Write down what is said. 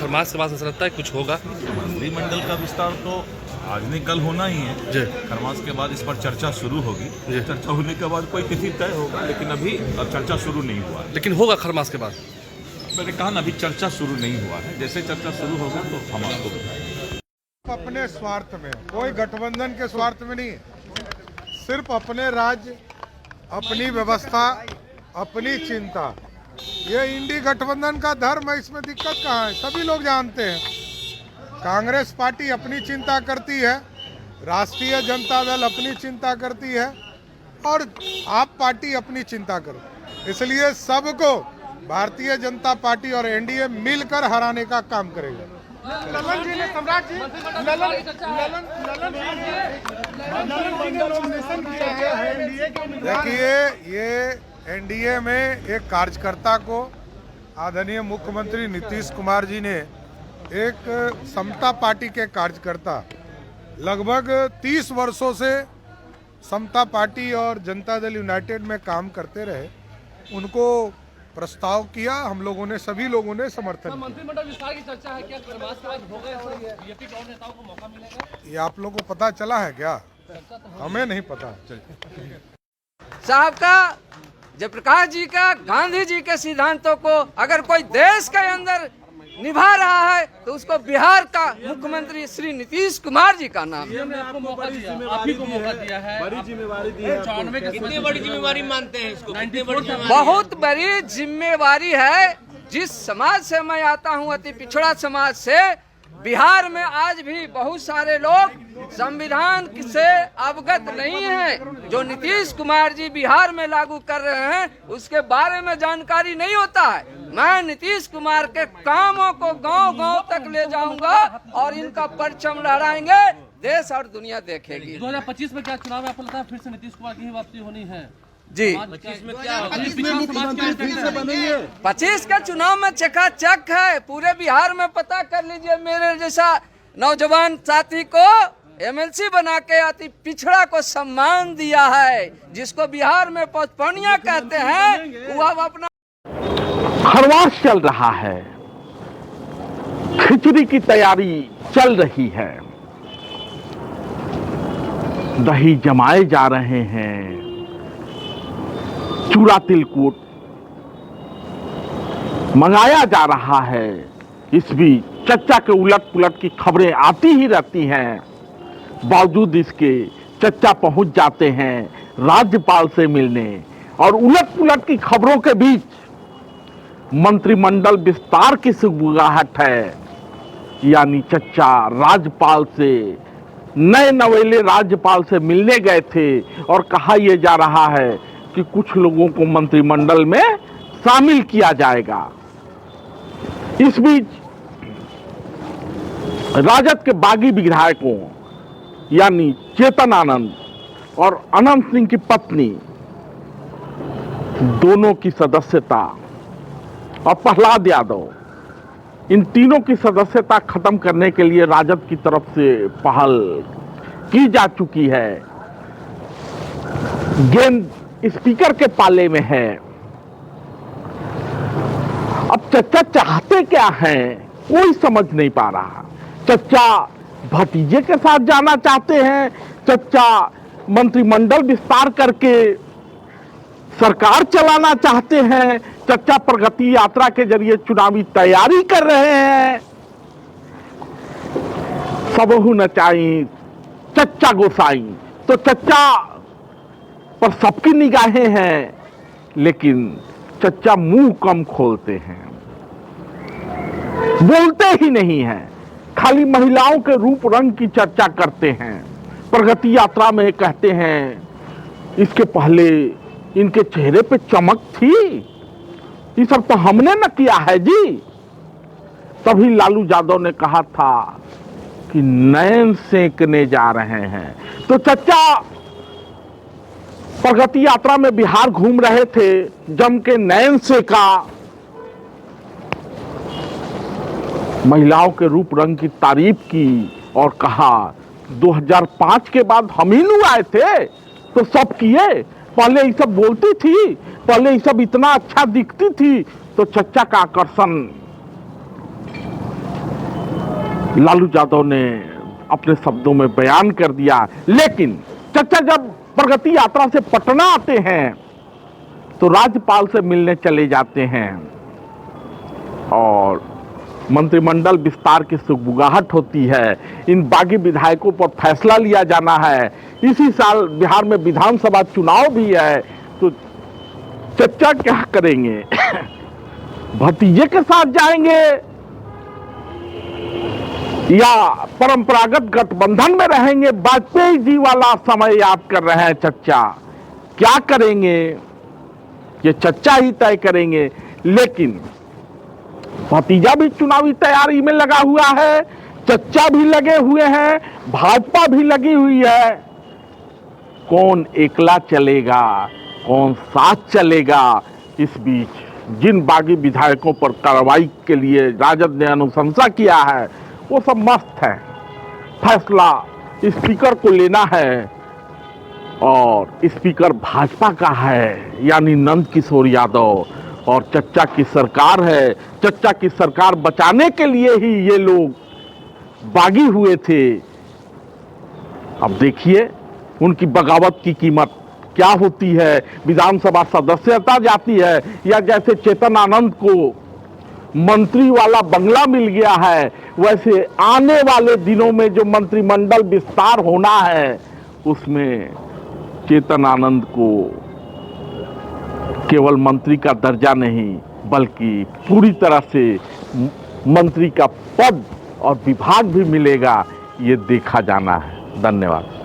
खरमास के बाद ऐसा लगता है कुछ होगा? मंत्रिमंडल का विस्तार तो आज नहीं कल होना ही है जी। खरमास के बाद इस पर चर्चा शुरू होगी। चर्चा होने के बाद कोई तिथि तय होगा, लेकिन अभी चर्चा शुरू नहीं हुआ है। लेकिन होगा खरमास के बाद? मैंने कहा ना, अभी चर्चा शुरू नहीं हुआ है। जैसे चर्चा शुरू होगा तो हम आपको बताएंगे। अपने स्वार्थ में, कोई गठबंधन के स्वार्थ में नहीं, सिर्फ अपने राज्य, अपनी व्यवस्था, अपनी चिंता। ये इंडी गठबंधन का धर्म है, इसमें दिक्कत कहाँ है? सभी लोग जानते हैं। कांग्रेस पार्टी अपनी चिंता करती है, राष्ट्रीय जनता दल अपनी चिंता करती है और आप पार्टी अपनी चिंता करो। इसलिए सबको भारतीय जनता पार्टी और एनडीए मिलकर हराने का काम करेगा। ललन जी ने, सम्राट जी, ललन जी ने नॉमिनेशन किया है एनडीए के। देखिए, ये एनडीए में एक कार्यकर्ता को आदरणीय मुख्यमंत्री नीतीश कुमार जी ने, एक समता पार्टी के कार्यकर्ता, लगभग 30 वर्षों से समता पार्टी और जनता दल यूनाइटेड में काम करते रहे, उनको प्रस्ताव किया। हम लोगों ने, सभी लोगों ने समर्थन किया। मंत्रिमंडल विस्तार की चर्चा है, क्या खरमास के बाद होगा? बीजेपी के और नेताओं को मौका मिलेगा? ये आप लोगों को पता चला है क्या? हमें नहीं पता। साहब का, जयप्रकाश जी का, गांधी जी के सिद्धांतों को अगर कोई देश के अंदर निभा रहा है तो उसको बिहार का मुख्यमंत्री श्री नीतीश कुमार जी का नाम है। आपको मौका दिया, आप ही को मौका दिया है, बड़ी जिम्मेवारी दी है। 94 के कितनी बड़ी जिम्मेवारी मानते हैं इसको? कितनी बड़ी जिम्मेवारी? बहुत बड़ी जिम्मेवारी है। जिस समाज से मैं आता हूँ, अति पिछड़ा समाज से, बिहार में आज भी बहुत सारे लोग संविधान से अवगत नहीं हैं। जो नीतीश कुमार जी बिहार में लागू कर रहे हैं उसके बारे में जानकारी नहीं होता है। मैं नीतीश कुमार के कामों को गांव-गांव तक ले जाऊंगा और इनका परचम लहराएंगे, देश और दुनिया देखेगी। 2025 में क्या चुनाव है? आपको लगता है फिर से नीतीश कुमार की ही वापसी होनी है? जी, 25 में क्या? 25 का चुनाव में चकाचक है। पूरे बिहार में पता कर लीजिए, मेरे जैसा नौजवान साथी को एमएलसी बना के अति पिछड़ा को सम्मान दिया है, जिसको बिहार में पौधपौनिया कहते हैं। वो अब अपना खरमास चल रहा है, खिचड़ी की तैयारी चल रही है, दही जमाए जा रहे हैं, चूड़ा तिलकुट मंगाया जा रहा है। इस बीच चच्चा के उलट पुलट की खबरें आती ही रहती हैं। बावजूद इसके चच्चा पहुंच जाते हैं राज्यपाल से मिलने, और उलट पुलट की खबरों के बीच मंत्रिमंडल विस्तार की सुगबुगाहट है। यानी चच्चा राज्यपाल से, नए नवेले राज्यपाल से मिलने गए थे और कहा यह जा रहा है कि कुछ लोगों को मंत्रिमंडल में शामिल किया जाएगा। इस बीच राजद के बागी विधायकों यानी चेतन आनंद और अनंत सिंह की पत्नी, दोनों की सदस्यता, और प्रहलाद यादव, इन तीनों की सदस्यता खत्म करने के लिए राजद की तरफ से पहल की जा चुकी है। गेंद स्पीकर के पाले में है। अब चच्चा चाहते क्या हैं, कोई समझ नहीं पा रहा। चच्चा भतीजे के साथ जाना चाहते हैं, चच्चा मंत्रिमंडल विस्तार करके सरकार चलाना चाहते हैं, चच्चा प्रगति यात्रा के जरिए चुनावी तैयारी कर रहे हैं। सबहु नचाई चच्चा गोसाई, तो चच्चा पर सबकी निगाहें हैं, लेकिन चच्चा मुंह कम खोलते हैं, बोलते ही नहीं हैं, खाली महिलाओं के रूप रंग की चर्चा करते हैं। प्रगति यात्रा में कहते हैं इसके पहले इनके चेहरे पे चमक थी, ये सब तो हमने न किया है जी। तभी लालू यादव ने कहा था कि नयन सेंकने जा रहे हैं। तो चच्चा प्रगति यात्रा में बिहार घूम रहे थे, जम के नयन सेका, महिलाओं के रूप रंग की तारीफ की और कहा 2005 के बाद हम ही नहीं आए थे तो सब किए, पहले ये सब बोलती थी, पहले ये सब इतना अच्छा दिखती थी। तो चच्चा का आकर्षण लालू यादव ने अपने शब्दों में बयान कर दिया। लेकिन चचा जब प्रगति यात्रा से पटना आते हैं तो राज्यपाल से मिलने चले जाते हैं और मंत्रिमंडल विस्तार की सुगबुगाहट होती है। इन बागी विधायकों पर फैसला लिया जाना है। इसी साल बिहार में विधानसभा चुनाव भी है, तो चचा क्या करेंगे? भतीजे के साथ जाएंगे या परंपरागत गठबंधन में रहेंगे? वाजपेयी जी वाला समय याद कर रहे हैं चचा। क्या करेंगे ये चचा ही तय करेंगे। लेकिन भतीजा भी चुनावी तैयारी में लगा हुआ है, चचा भी लगे हुए हैं, भाजपा भी लगी हुई है। कौन एकला चलेगा, कौन साथ चलेगा? इस बीच जिन बागी विधायकों पर कार्रवाई के लिए राजद ने अनुशंसा किया है वो सब मस्त है। फैसला स्पीकर को लेना है और स्पीकर भाजपा का है, यानी नंद किशोर यादव, और चचा की सरकार है। चचा की सरकार बचाने के लिए ही ये लोग बागी हुए थे। अब देखिए उनकी बगावत की कीमत क्या होती है। विधानसभा सदस्यता जाती है या जैसे चेतन आनंद को मंत्री वाला बंगला मिल गया है, वैसे आने वाले दिनों में जो मंत्रिमंडल विस्तार होना है उसमें चेतन आनंद को केवल मंत्री का दर्जा नहीं बल्कि पूरी तरह से मंत्री का पद और विभाग भी मिलेगा। ये देखा जाना है। धन्यवाद।